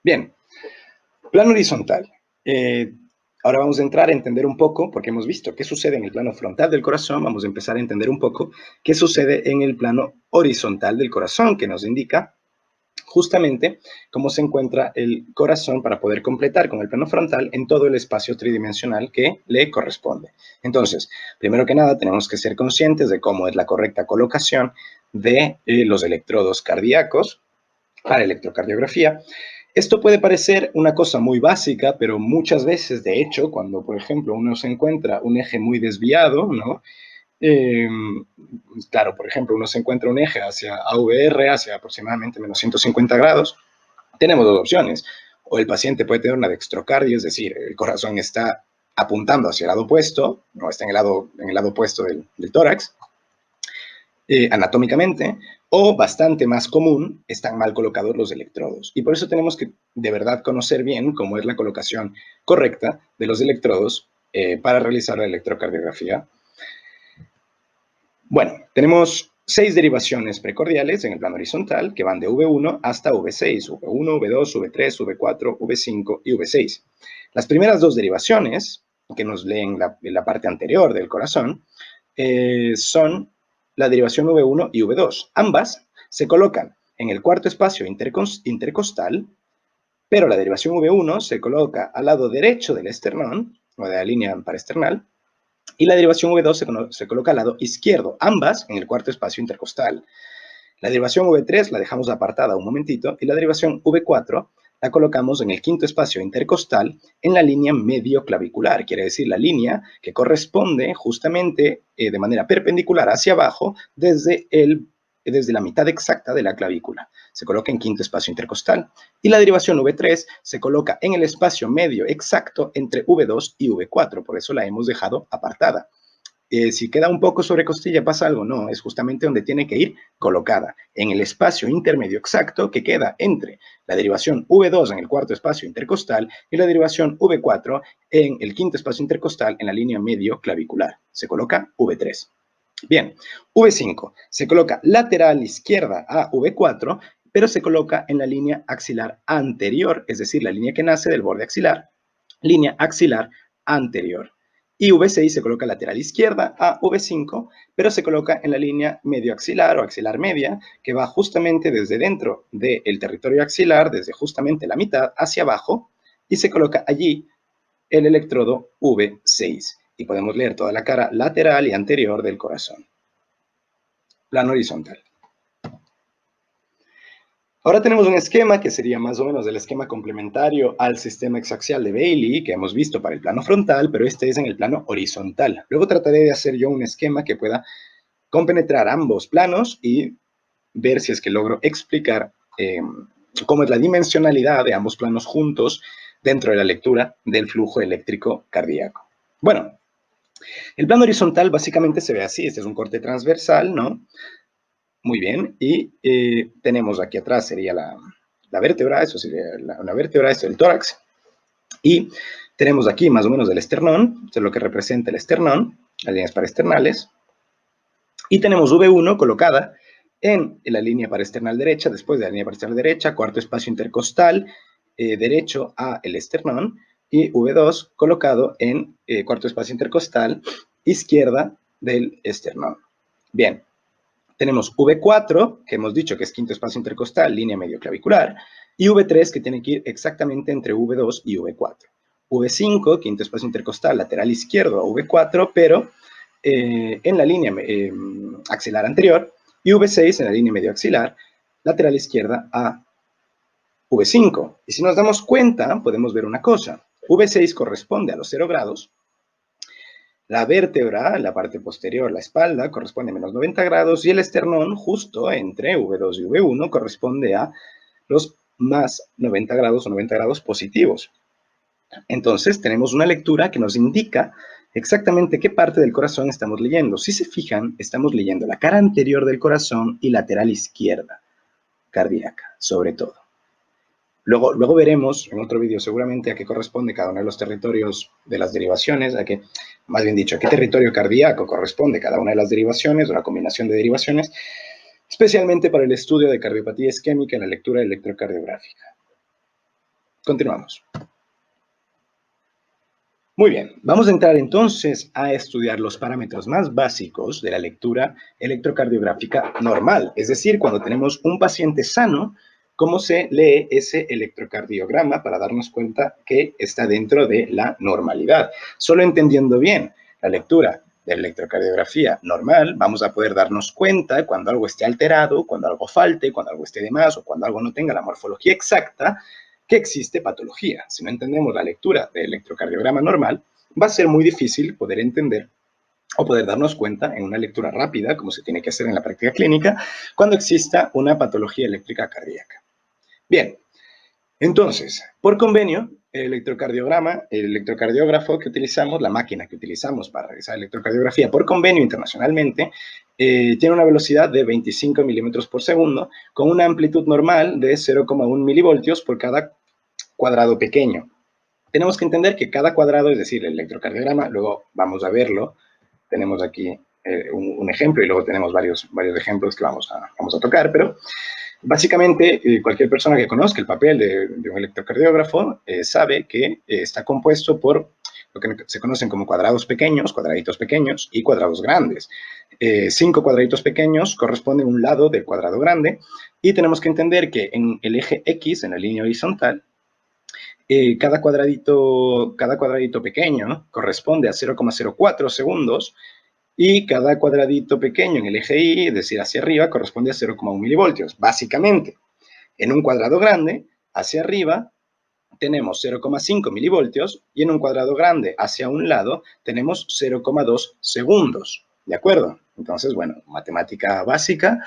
Bien, plano horizontal. Ahora vamos a entrar a entender un poco, porque hemos visto qué sucede en el plano frontal del corazón, vamos a empezar a entender un poco qué sucede en el plano horizontal del corazón, que nos indica justamente cómo se encuentra el corazón para poder completar con el plano frontal en todo el espacio tridimensional que le corresponde. Entonces, primero que nada, tenemos que ser conscientes de cómo es la correcta colocación de los electrodos cardíacos para electrocardiografía. Esto puede parecer una cosa muy básica, pero muchas veces, de hecho, cuando, por ejemplo, uno se encuentra un eje muy desviado, ¿no? Eh, claro, por ejemplo, uno se encuentra un eje hacia AVR, hacia aproximadamente menos 150 grados, tenemos dos opciones. O el paciente puede tener una dextrocardia, es decir, el corazón está apuntando hacia el lado opuesto, no está en el lado opuesto del tórax, anatómicamente, o bastante más común, están mal colocados los electrodos. Y por eso tenemos que de verdad conocer bien cómo es la colocación correcta de los electrodos para realizar la electrocardiografía. Bueno, tenemos 6 derivaciones precordiales en el plano horizontal que van de V1 hasta V6, V1, V2, V3, V4, V5 y V6. Las primeras dos derivaciones, que nos leen la parte anterior del corazón, son la derivación V1 y V2. Ambas se colocan en el cuarto espacio intercostal, pero la derivación V1 se coloca al lado derecho del esternón, o de la línea paraesternal, y la derivación V2 se coloca al lado izquierdo, ambas en el cuarto espacio intercostal. La derivación V3 la dejamos apartada un momentito y la derivación V4 la colocamos en el quinto espacio intercostal en la línea medioclavicular, quiere decir la línea que corresponde justamente de manera perpendicular hacia abajo desde la mitad exacta de la clavícula. Se coloca en quinto espacio intercostal. Y la derivación V3 se coloca en el espacio medio exacto entre V2 y V4, por eso la hemos dejado apartada. Si queda un poco sobre costilla, ¿pasa algo? No, es justamente donde tiene que ir colocada, en el espacio intermedio exacto que queda entre la derivación V2 en el cuarto espacio intercostal y la derivación V4 en el quinto espacio intercostal en la línea medio clavicular. Se coloca V3. Bien, V5 se coloca lateral izquierda a V4, pero se coloca en la línea axilar anterior, es decir, la línea que nace del borde axilar, línea axilar anterior. Y V6 se coloca lateral izquierda a V5, pero se coloca en la línea medio axilar o axilar media, que va justamente desde dentro del territorio axilar, desde justamente la mitad hacia abajo, y se coloca allí el electrodo V6. Y podemos leer toda la cara lateral y anterior del corazón. Plano horizontal. Ahora tenemos un esquema que sería más o menos el esquema complementario al sistema exaxial de Bailey que hemos visto para el plano frontal, pero este es en el plano horizontal. Luego trataré de hacer yo un esquema que pueda compenetrar ambos planos y ver si es que logro explicar cómo es la dimensionalidad de ambos planos juntos dentro de la lectura del flujo eléctrico cardíaco. Bueno, el plano horizontal básicamente se ve así. Este es un corte transversal, ¿no? Muy bien, y tenemos aquí atrás sería la vértebra, eso sería una vértebra, esto es el tórax, y tenemos aquí más o menos el esternón, esto es lo que representa el esternón, las líneas paraesternales, y tenemos V1 colocada en la línea paraesternal derecha, después de la línea paraesternal derecha, cuarto espacio intercostal, derecho a el esternón, y V2 colocado en cuarto espacio intercostal, izquierda del esternón. Bien. Tenemos V4, que hemos dicho que es quinto espacio intercostal, línea medio clavicular, y V3, que tiene que ir exactamente entre V2 y V4. V5, quinto espacio intercostal, lateral izquierdo a V4, pero en la línea axilar anterior, y V6 en la línea medio axilar, lateral izquierda a V5. Y si nos damos cuenta, podemos ver una cosa. V6 corresponde a los 0 grados, la vértebra, la parte posterior, la espalda, corresponde a menos 90 grados y el esternón, justo entre V2 y V1, corresponde a los más 90 grados o 90 grados positivos. Entonces, tenemos una lectura que nos indica exactamente qué parte del corazón estamos leyendo. Si se fijan, estamos leyendo la cara anterior del corazón y lateral izquierda cardíaca, sobre todo. Luego veremos en otro vídeo seguramente a qué corresponde cada uno de los territorios de las derivaciones, más bien dicho, a qué territorio cardíaco corresponde cada una de las derivaciones o la combinación de derivaciones, especialmente para el estudio de cardiopatía isquémica en la lectura electrocardiográfica. Continuamos. Muy bien, vamos a entrar entonces a estudiar los parámetros más básicos de la lectura electrocardiográfica normal, es decir, cuando tenemos un paciente sano, cómo se lee ese electrocardiograma para darnos cuenta que está dentro de la normalidad. Solo entendiendo bien la lectura de la electrocardiografía normal, vamos a poder darnos cuenta cuando algo esté alterado, cuando algo falte, cuando algo esté de más o cuando algo no tenga la morfología exacta que existe patología. Si no entendemos la lectura del electrocardiograma normal, va a ser muy difícil poder entender o poder darnos cuenta en una lectura rápida, como se tiene que hacer en la práctica clínica, cuando exista una patología eléctrica cardíaca. Bien, entonces, por convenio, el electrocardiograma, el electrocardiógrafo que utilizamos, la máquina que utilizamos para realizar electrocardiografía por convenio internacionalmente, tiene una velocidad de 25 milímetros por segundo con una amplitud normal de 0,1 milivoltios por cada cuadrado pequeño. Tenemos que entender que cada cuadrado, es decir, el electrocardiograma, luego vamos a verlo, tenemos aquí un ejemplo y luego tenemos varios ejemplos que vamos a tocar, pero básicamente cualquier persona que conozca el papel de un electrocardiógrafo sabe que está compuesto por lo que se conocen como cuadrados pequeños, cuadraditos pequeños y cuadrados grandes. 5 cuadraditos pequeños corresponden a un lado del cuadrado grande y tenemos que entender que en el eje X, en la línea horizontal, cada cuadradito pequeño corresponde a 0,04 segundos y cada cuadradito pequeño en el eje Y, es decir, hacia arriba, corresponde a 0,1 milivoltios. Básicamente, en un cuadrado grande, hacia arriba, tenemos 0,5 milivoltios y en un cuadrado grande hacia un lado tenemos 0,2 segundos. ¿De acuerdo? Entonces, bueno, matemática básica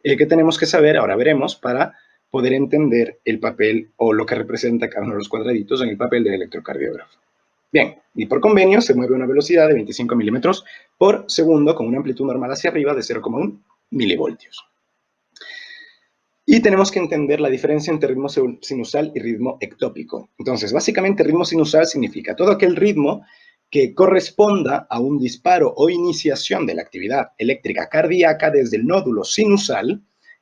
que tenemos que saber, ahora veremos, para poder entender el papel o lo que representa cada uno de los cuadraditos en el papel del electrocardiógrafo. Bien, y por convenio se mueve a una velocidad de 25 milímetros por segundo con una amplitud normal hacia arriba de 0,1 milivoltios. Y tenemos que entender la diferencia entre ritmo sinusal y ritmo ectópico. Entonces, básicamente, ritmo sinusal significa todo aquel ritmo que corresponda a un disparo o iniciación de la actividad eléctrica cardíaca desde el nódulo sinusal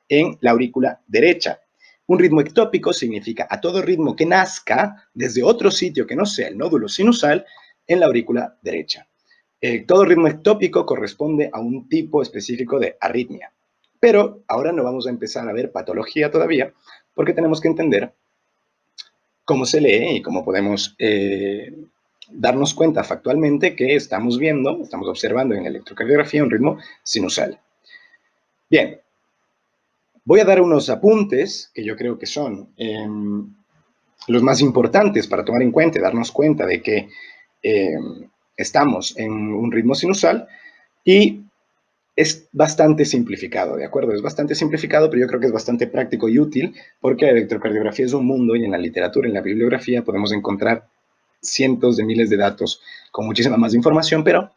en la aurícula derecha. Un ritmo ectópico significa a todo ritmo que nazca desde otro sitio que no sea el nódulo sinusal en la aurícula derecha. Todo ritmo ectópico corresponde a un tipo específico de arritmia. Pero ahora no vamos a empezar a ver patología todavía, porque tenemos que entender cómo se lee y cómo podemos darnos cuenta factualmente que estamos observando en la electrocardiografía un ritmo sinusal. Bien, voy a dar unos apuntes que yo creo que son los más importantes para tomar en cuenta y darnos cuenta de que estamos en un ritmo sinusal y es bastante simplificado, ¿de acuerdo? Es bastante simplificado, pero yo creo que es bastante práctico y útil porque la electrocardiografía es un mundo y en la literatura, en la bibliografía, podemos encontrar cientos de miles de datos con muchísima más información, pero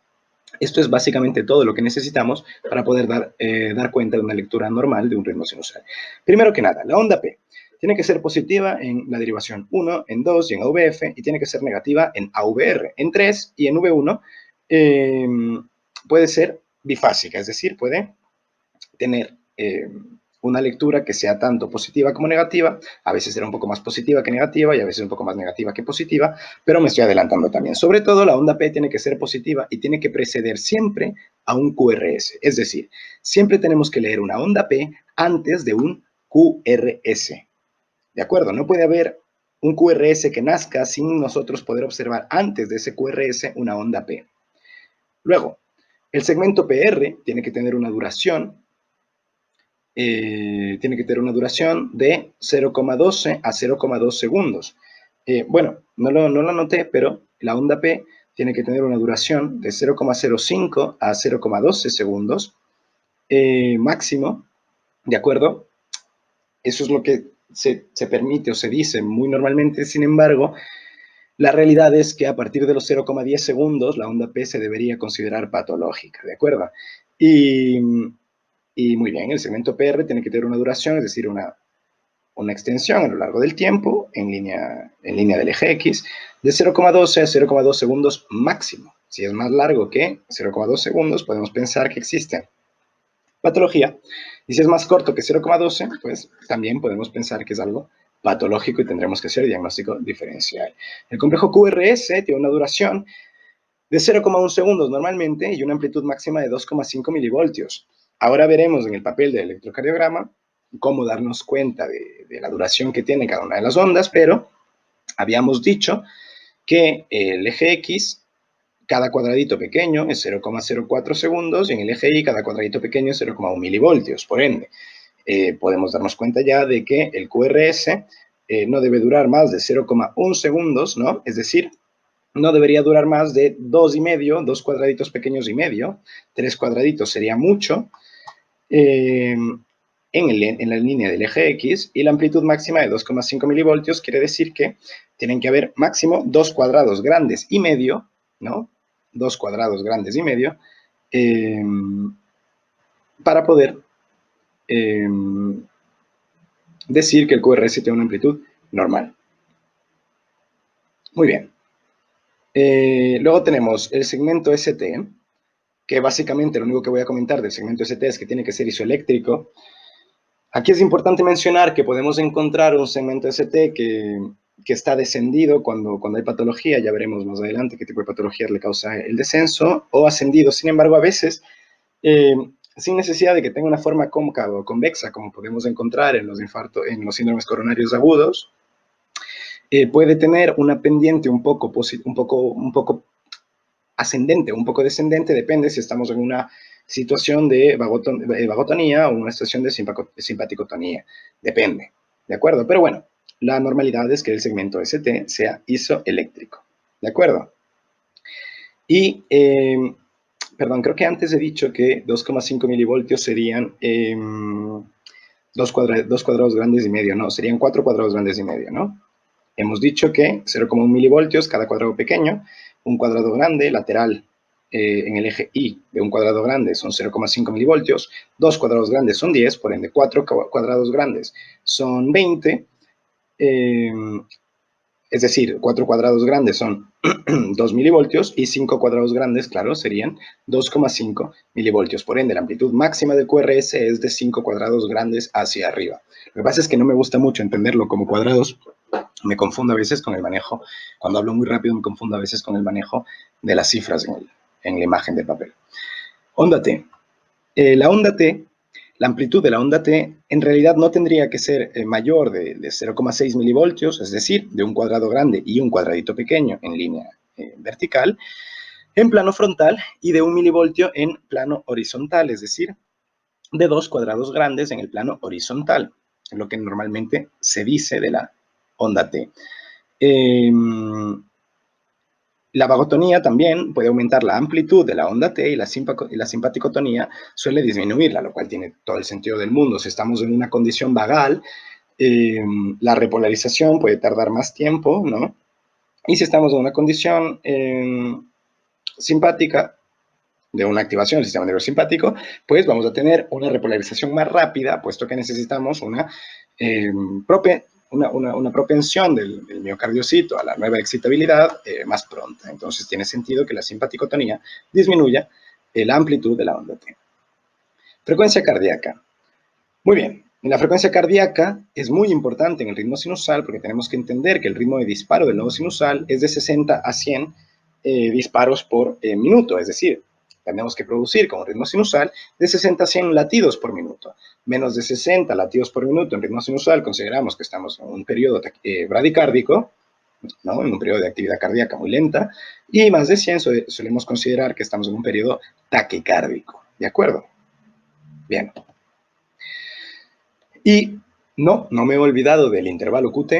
esto es básicamente todo lo que necesitamos para poder dar cuenta de una lectura normal de un ritmo sinusal. Primero que nada, la onda P tiene que ser positiva en la derivación 1, en 2 y en AVF, y tiene que ser negativa en AVR. En 3 y en V1 puede ser bifásica, es decir, puede tener una lectura que sea tanto positiva como negativa, a veces será un poco más positiva que negativa y a veces un poco más negativa que positiva, pero me estoy adelantando también. Sobre todo la onda P tiene que ser positiva y tiene que preceder siempre a un QRS, es decir, siempre tenemos que leer una onda P antes de un QRS. ¿De acuerdo? No puede haber un QRS que nazca sin nosotros poder observar antes de ese QRS una onda P. Luego, el segmento PR tiene que tener una duración de 0,12 a 0,2 segundos. Bueno, no lo anoté, pero la onda P tiene que tener una duración de 0,05 a 0,12 segundos máximo, ¿de acuerdo? Eso es lo que se permite o se dice muy normalmente. Sin embargo, la realidad es que a partir de los 0,10 segundos la onda P se debería considerar patológica, ¿de acuerdo? Y muy bien, el segmento PR tiene que tener una duración, es decir, una extensión a lo largo del tiempo, en línea del eje X, de 0,12 a 0,2 segundos máximo. Si es más largo que 0,2 segundos, podemos pensar que existe patología. Y si es más corto que 0,12, pues también podemos pensar que es algo patológico y tendremos que hacer diagnóstico diferencial. El complejo QRS tiene una duración de 0,1 segundos normalmente y una amplitud máxima de 2,5 milivoltios. Ahora veremos en el papel del electrocardiograma cómo darnos cuenta de la duración que tiene cada una de las ondas, pero habíamos dicho que el eje X, cada cuadradito pequeño es 0,04 segundos y en el eje Y cada cuadradito pequeño es 0,1 milivoltios. Por ende, podemos darnos cuenta ya de que el QRS no debe durar más de 0,1 segundos, ¿no? Es decir, no debería durar más de 2,5, 2 cuadraditos pequeños y medio, 3 cuadraditos sería mucho, en la línea del eje X, y la amplitud máxima de 2,5 milivoltios quiere decir que tienen que haber máximo 2 cuadrados grandes y medio, ¿no? 2 cuadrados grandes y medio, para poder decir que el QRS tiene una amplitud normal. Muy bien. Luego tenemos el segmento ST, que básicamente lo único que voy a comentar del segmento ST es que tiene que ser isoeléctrico. Aquí es importante mencionar que podemos encontrar un segmento ST que está descendido cuando hay patología, ya veremos más adelante qué tipo de patología le causa el descenso, o ascendido. Sin embargo, a veces, sin necesidad de que tenga una forma cóncava o convexa, como podemos encontrar en los infartos, en los síndromes coronarios agudos, puede tener una pendiente un poco ascendente o un poco descendente, depende si estamos en una situación de vagotonía o una situación de simpaticotonía, depende, ¿de acuerdo? Pero bueno, la normalidad es que el segmento ST sea isoeléctrico, ¿de acuerdo? Y, perdón, creo que antes he dicho que 2,5 milivoltios serían 2 cuadrados grandes y medio, no, serían 4 cuadrados grandes y medio, ¿no? Hemos dicho que 0,1 milivoltios cada cuadrado pequeño, un cuadrado grande lateral en el eje Y de un cuadrado grande son 0,5 milivoltios, 2 cuadrados grandes son 10, por ende 4 cuadrados grandes son 20, es decir, 4 cuadrados grandes son 2 milivoltios y 5 cuadrados grandes, claro, serían 2,5 milivoltios. Por ende, la amplitud máxima del QRS es de 5 cuadrados grandes hacia arriba. Lo que pasa es que no me gusta mucho entenderlo como cuadrados, me confundo a veces con el manejo, cuando hablo muy rápido me confundo a veces con el manejo de las cifras en la imagen del papel. Onda T. La onda T, la amplitud de la onda T en realidad no tendría que ser mayor de 0,6 milivoltios, es decir, de un cuadrado grande y un cuadradito pequeño en línea vertical, en plano frontal, y de 1 milivoltio en plano horizontal, es decir, de 2 cuadrados grandes en el plano horizontal, lo que normalmente se dice de la onda T. La vagotonía también puede aumentar la amplitud de la onda T y la simpaticotonía suele disminuirla, lo cual tiene todo el sentido del mundo. Si estamos en una condición vagal, la repolarización puede tardar más tiempo, ¿no? Y si estamos en una condición simpática, de una activación del sistema nervioso simpático, pues vamos a tener una repolarización más rápida, puesto que necesitamos una propensión del miocardiocito a la nueva excitabilidad más pronta. Entonces tiene sentido que la simpaticotonía disminuya la amplitud de la onda T. Frecuencia cardíaca. Muy bien, la frecuencia cardíaca es muy importante en el ritmo sinusal porque tenemos que entender que el ritmo de disparo del nodo sinusal es de 60 a 100 disparos por minuto, es decir, tenemos que producir con un ritmo sinusal de 60 a 100 latidos por minuto. Menos de 60 latidos por minuto en ritmo sinusal consideramos que estamos en un periodo bradicárdico, ¿no? En un periodo de actividad cardíaca muy lenta, y más de 100 solemos considerar que estamos en un periodo taquicárdico, ¿de acuerdo? Bien. Y no me he olvidado del intervalo QT,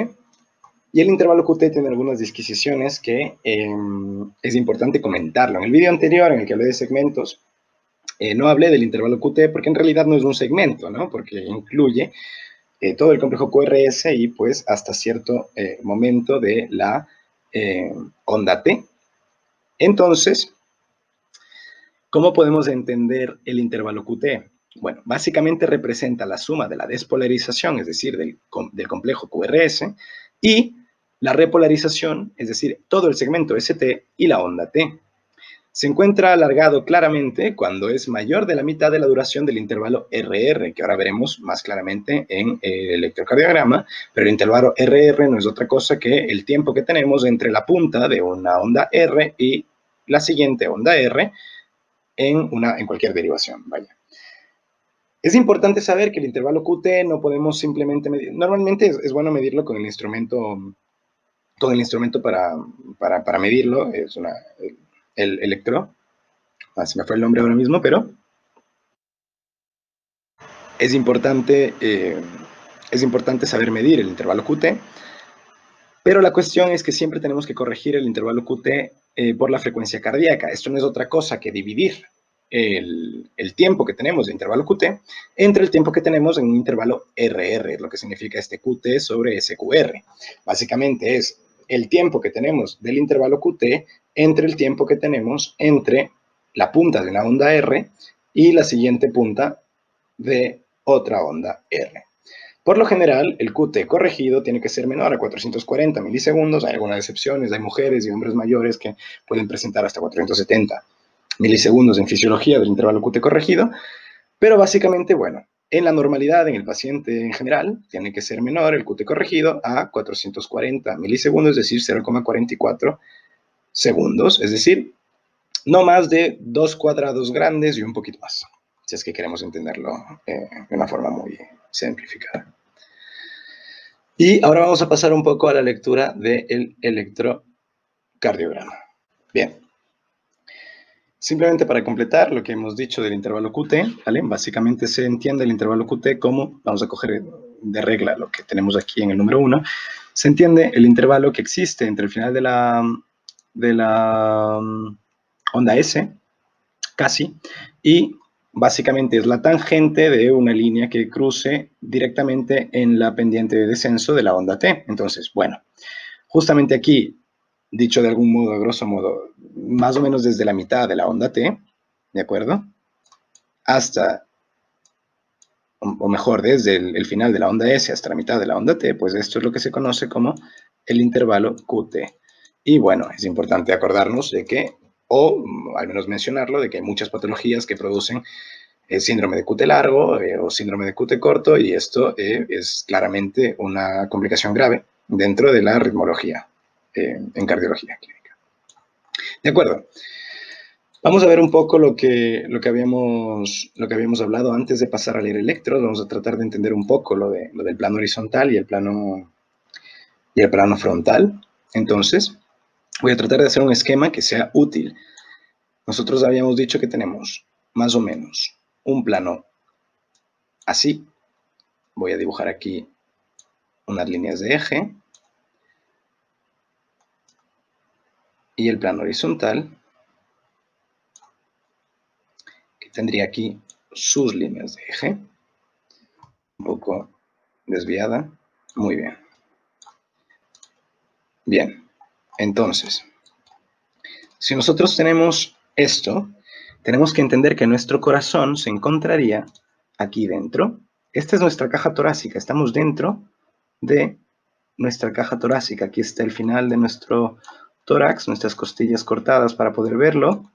y el intervalo QT tiene algunas disquisiciones que es importante comentarlo. En el video anterior, en el que hablé de segmentos, no hablé del intervalo QT porque en realidad no es un segmento, ¿no? Porque incluye todo el complejo QRS y pues hasta cierto momento de la onda T. Entonces, ¿cómo podemos entender el intervalo QT? Bueno, básicamente representa la suma de la despolarización, es decir, del complejo QRS, y la repolarización, es decir, todo el segmento ST y la onda T. Se encuentra alargado claramente cuando es mayor de la mitad de la duración del intervalo RR, que ahora veremos más claramente en el electrocardiograma, pero el intervalo RR no es otra cosa que el tiempo que tenemos entre la punta de una onda R y la siguiente onda R en cualquier derivación, vaya. Es importante saber que el intervalo QT no podemos simplemente medir. Normalmente es bueno medirlo con el instrumento para medirlo. Es el electro. Se me fue el nombre ahora mismo, pero es importante saber medir el intervalo QT. Pero la cuestión es que siempre tenemos que corregir el intervalo QT por la frecuencia cardíaca. Esto no es otra cosa que dividir el tiempo que tenemos de intervalo QT entre el tiempo que tenemos en un intervalo RR, lo que significa este QT sobre SQR. Básicamente es el tiempo que tenemos del intervalo QT entre el tiempo que tenemos entre la punta de una onda R y la siguiente punta de otra onda R. Por lo general, el QT corregido tiene que ser menor a 440 milisegundos. Hay algunas excepciones, hay mujeres y hombres mayores que pueden presentar hasta 470 milisegundos en fisiología del intervalo QT corregido, pero básicamente, bueno, en la normalidad, en el paciente en general, tiene que ser menor el QT corregido a 440 milisegundos, es decir, 0,44 segundos, es decir, no más de 2 cuadrados grandes y un poquito más, si es que queremos entenderlo de una forma muy simplificada. Y ahora vamos a pasar un poco a la lectura del electrocardiograma. Bien. Simplemente para completar lo que hemos dicho del intervalo QT, ¿vale? Básicamente se entiende el intervalo QT como, vamos a coger de regla lo que tenemos aquí en el número 1, se entiende el intervalo que existe entre el final de la onda S, casi, y básicamente es la tangente de una línea que cruce directamente en la pendiente de descenso de la onda T. Entonces, bueno, justamente aquí, dicho de algún modo, grosso modo, más o menos desde la mitad de la onda T, ¿de acuerdo? Hasta, o mejor, desde el final de la onda S hasta la mitad de la onda T, pues esto es lo que se conoce como el intervalo QT. Y bueno, es importante acordarnos de que, o al menos mencionarlo, de que hay muchas patologías que producen síndrome de QT largo o síndrome de QT corto, y esto es claramente una complicación grave dentro de la ritmología en cardiología clínica. De acuerdo. Vamos a ver un poco lo que habíamos hablado antes de pasar a leer electros. Vamos a tratar de entender un poco lo del plano horizontal y el plano frontal. Entonces, voy a tratar de hacer un esquema que sea útil. Nosotros habíamos dicho que tenemos más o menos un plano así. Voy a dibujar aquí unas líneas de eje. Y el plano horizontal, que tendría aquí sus líneas de eje. Un poco desviada. Muy bien. Bien, entonces, si nosotros tenemos esto, tenemos que entender que nuestro corazón se encontraría aquí dentro. Esta es nuestra caja torácica, estamos dentro de nuestra caja torácica. Aquí está el final de nuestro tórax, nuestras costillas cortadas para poder verlo.